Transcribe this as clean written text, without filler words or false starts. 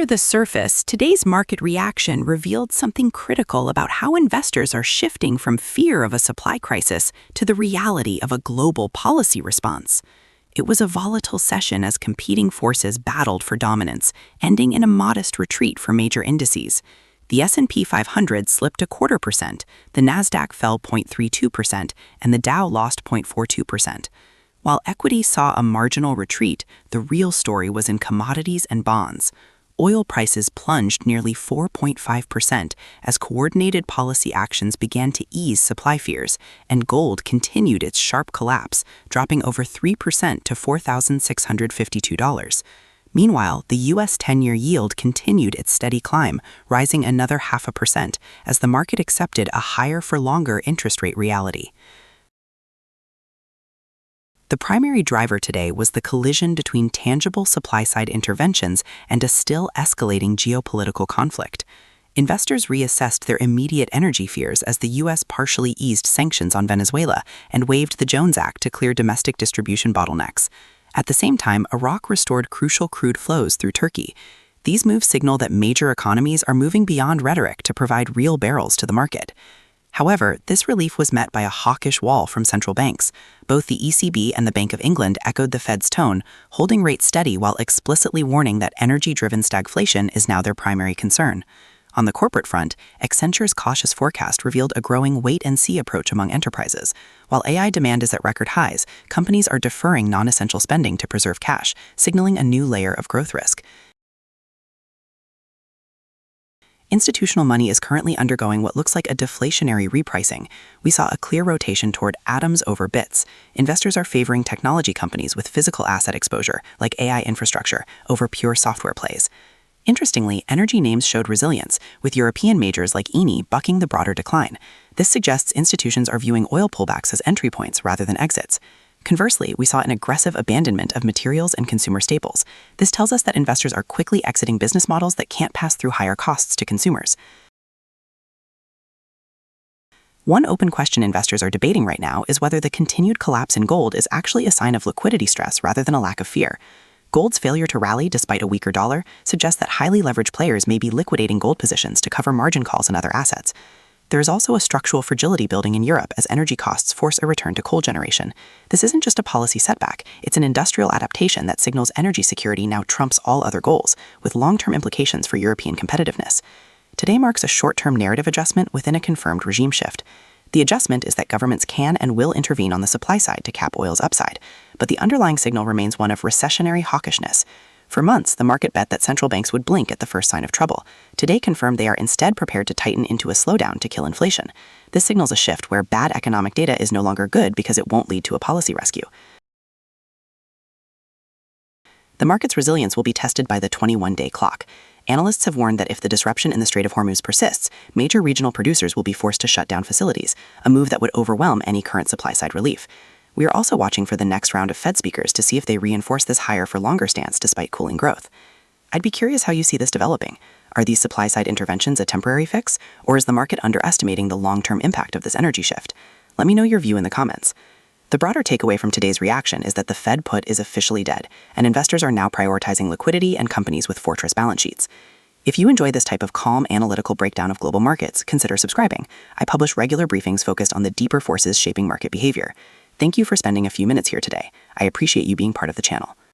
Under the surface, today's market reaction revealed something critical about how investors are shifting from fear of a supply crisis to the reality of a global policy response. It was a volatile session as competing forces battled for dominance, ending in a modest retreat for major indices. The S&P 500 slipped 0.25%, the Nasdaq fell 0.32%, and the Dow lost 0.42%. While equities saw a marginal retreat, the real story was in commodities and bonds. Oil prices plunged nearly 4.5% as coordinated policy actions began to ease supply fears, and gold continued its sharp collapse, dropping over 3% to $4,652. Meanwhile, the U.S. 10-year yield continued its steady climb, rising another 0.5% as the market accepted a higher-for-longer interest rate reality. The primary driver today was the collision between tangible supply-side interventions and a still escalating geopolitical conflict. Investors reassessed their immediate energy fears as the U.S. partially eased sanctions on Venezuela and waived the Jones Act to clear domestic distribution bottlenecks. At the same time, Iraq restored crucial crude flows through Turkey. These moves signal that major economies are moving beyond rhetoric to provide real barrels to the market. However, this relief was met by a hawkish wall from central banks. Both the ECB and the Bank of England echoed the Fed's tone, holding rates steady while explicitly warning that energy-driven stagflation is now their primary concern. On the corporate front, Accenture's cautious forecast revealed a growing wait-and-see approach among enterprises. While AI demand is at record highs, companies are deferring non-essential spending to preserve cash, signaling a new layer of growth risk. Institutional money is currently undergoing what looks like a deflationary repricing. We saw a clear rotation toward atoms over bits. Investors are favoring technology companies with physical asset exposure, like AI infrastructure, over pure software plays. Interestingly, energy names showed resilience, with European majors like Eni bucking the broader decline. This suggests institutions are viewing oil pullbacks as entry points rather than exits. Conversely, we saw an aggressive abandonment of materials and consumer staples. This tells us that investors are quickly exiting business models that can't pass through higher costs to consumers. One open question investors are debating right now is whether the continued collapse in gold is actually a sign of liquidity stress rather than a lack of fear. Gold's failure to rally despite a weaker dollar suggests that highly leveraged players may be liquidating gold positions to cover margin calls and other assets. There is also a structural fragility building in Europe as energy costs force a return to coal generation. This isn't just a policy setback, it's an industrial adaptation that signals energy security now trumps all other goals, with long-term implications for European competitiveness. Today marks a short-term narrative adjustment within a confirmed regime shift. The adjustment is that governments can and will intervene on the supply side to cap oil's upside, but the underlying signal remains one of recessionary hawkishness. For months, the market bet that central banks would blink at the first sign of trouble. Today confirmed they are instead prepared to tighten into a slowdown to kill inflation. This signals a shift where bad economic data is no longer good because it won't lead to a policy rescue. The market's resilience will be tested by the 21-day clock. Analysts have warned that if the disruption in the Strait of Hormuz persists, major regional producers will be forced to shut down facilities, a move that would overwhelm any current supply-side relief. We are also watching for the next round of Fed speakers to see if they reinforce this higher-for-longer stance despite cooling growth. I'd be curious how you see this developing. Are these supply-side interventions a temporary fix, or is the market underestimating the long-term impact of this energy shift? Let me know your view in the comments. The broader takeaway from today's reaction is that the Fed put is officially dead, and investors are now prioritizing liquidity and companies with fortress balance sheets. If you enjoy this type of calm, analytical breakdown of global markets, consider subscribing. I publish regular briefings focused on the deeper forces shaping market behavior. Thank you for spending a few minutes here today. I appreciate you being part of the channel.